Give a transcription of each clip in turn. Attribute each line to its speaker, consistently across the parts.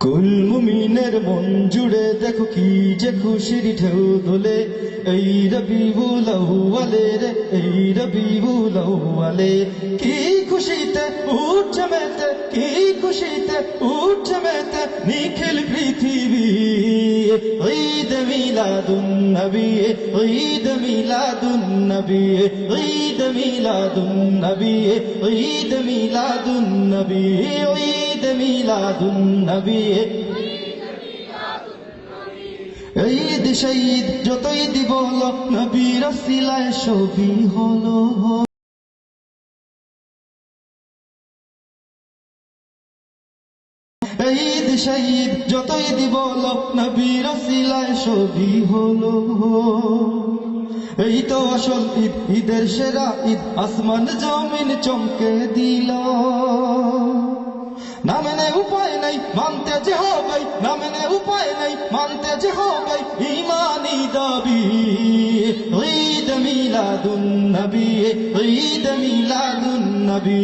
Speaker 1: কুল মুমিনের মন জুড়ে দেখো কি যে খুশির ঢেউ দোলে, এই রবিউল আউয়ালে রে, এই রবিউল আউয়ালে। কি খুশিতে উঠছে মেতে, কি খুশিতে উঠছে মেতে নিখিল পৃথিবী। ঈদ মিলাদুন নবী, ঈদ মিলাদুন নবী, ঈদ মিলাদুন নবী, ঈদ মিলাদুন নবী, ঈদ মিলাদুন নবী। ঈদ শহীদ যতই দিব নবীর ওসিলায় সবই হলো। ঈদ শহীদ যতই দিব নবীর ওসিলায় সবই হলো। এই তো আসল ঈদ, ঈদের সেরা ঈদ, আসমান জমিন চমকে দিল। না মেনে উপায় নাই, মানতে যে হবে, না মেনে উপায় নাই, মানতে যে হবে ঈমানি দাবি। ঈদ মিলাদুন নবী, ঈদ মিলাদুন নবী,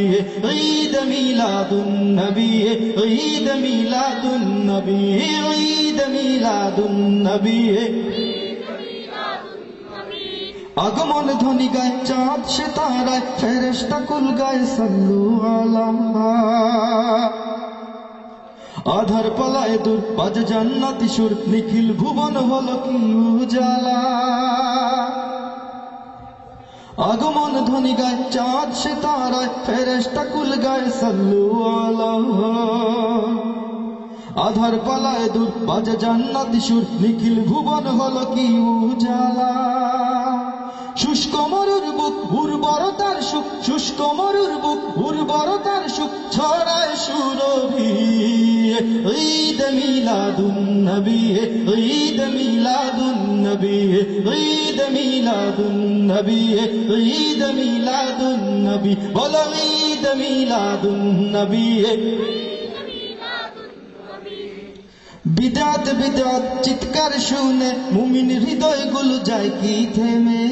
Speaker 1: ঈদ মিলাদুন নবী, ঈদ মিলাদুন নবী, ঈদ মিলাদুন নবী। আগমন ধ্বনি গায় চাঁদ সে তারায়, ফেরেশতা কুল গায় সাল্লু আলা। আধার পালায় দূর বাজে জান্নাতি সুর, নিখিল ভুবন হলো কি উজালা। আগমন ধ্বনি গায় চাঁদ সে তারায়, ফেরেশতা কুল গায় সাল্লু আলা। আধার পালায় দূর বাজে জান্নাতি সুর, নিখিল ভুবন হলো কি উজালা। শুষ্ক মরুর বুক উর্বরতার সুখ, শুষ্ক মরুর বুক উর্বরতার সুখ ছড়ায় সুরভি। ঈদ মিলাদুন নবী, ঈদ মিলাদুন নবী, ঈদ মিলাদুন নবী, ঈদ মিলাদুন নবী। বলো ঈদ মিলাদুন নবী। বিদাত বিদাত চিৎকার শুনে মুমিন হৃদয় গুলো যায় কি থেমে,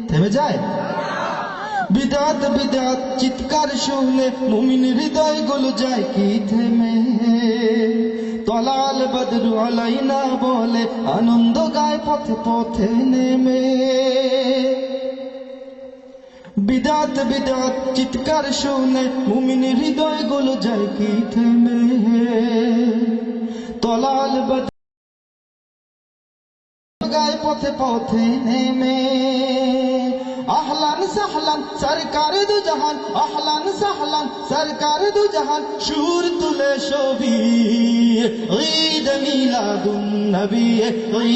Speaker 1: থেমে যায়? বিদাত বিদাত চিৎকার শুনে মুমিন হৃদয় গুলো যায় কি থেমে। তলাল বদরু আলাইনা বলে আনন্দ গায় পথে পথে নেমে। বিদাত বিদাত চিৎকার শুনে মুমিন হৃদয় গুলো যায় কি থেমে। তলাল বদরু গায় পথে পথে নেমে। আহলান সাহলান সরকার দু জাহান, আহলান সাহলান সরকার দু জাহান সুর তুলে সবি। ঈদ মিলাদুন নবী,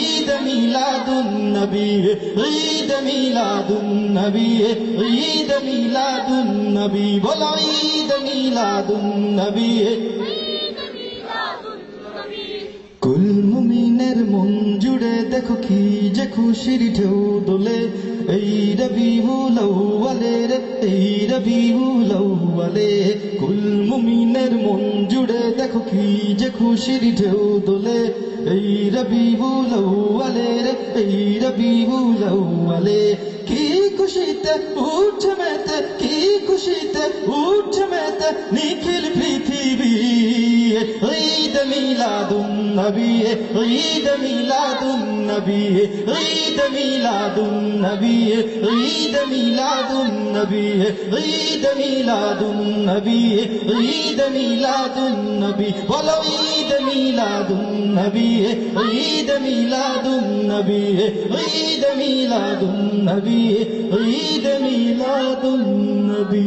Speaker 1: ঈদ মিলাদুন নবী, ঈদ মিলাদুন নবী, ঈদ মিলাদুন নবী। বলো ঈদ মিলাদুন নবী। কুল মুমিনের মন জুড়ে দেখো কি যে খুশির ঢেউ দোলে, এই রবিউল আউয়ালে রে, এই রবিউল আউয়ালে। কুল মুমিনের মন জুড়ে দেখো কি যে খুশির ঢেউ দোলে, এই রবিউল আউয়ালে রে, এই রবিউল আউয়ালে। কি খুশিতে উঠছে মেতে, কি খুশিতে উঠছে মেতে নিখিল পৃথিবী। ঈদ মিলাদুন নবী, ঈদ মিলাদুন নবী, ঈদ মিলাদুন নবী, ঈদ মিলাদুন নবী, ঈদ মিলাদুন নবী, ঈদ মিলাদুন নবী। বলো ঈদ মিলাদুন নবী, ঈদ মিলাদুন নবী, ঈদ মিলাদুন নবী, ঈদ মিলাদুন নবী।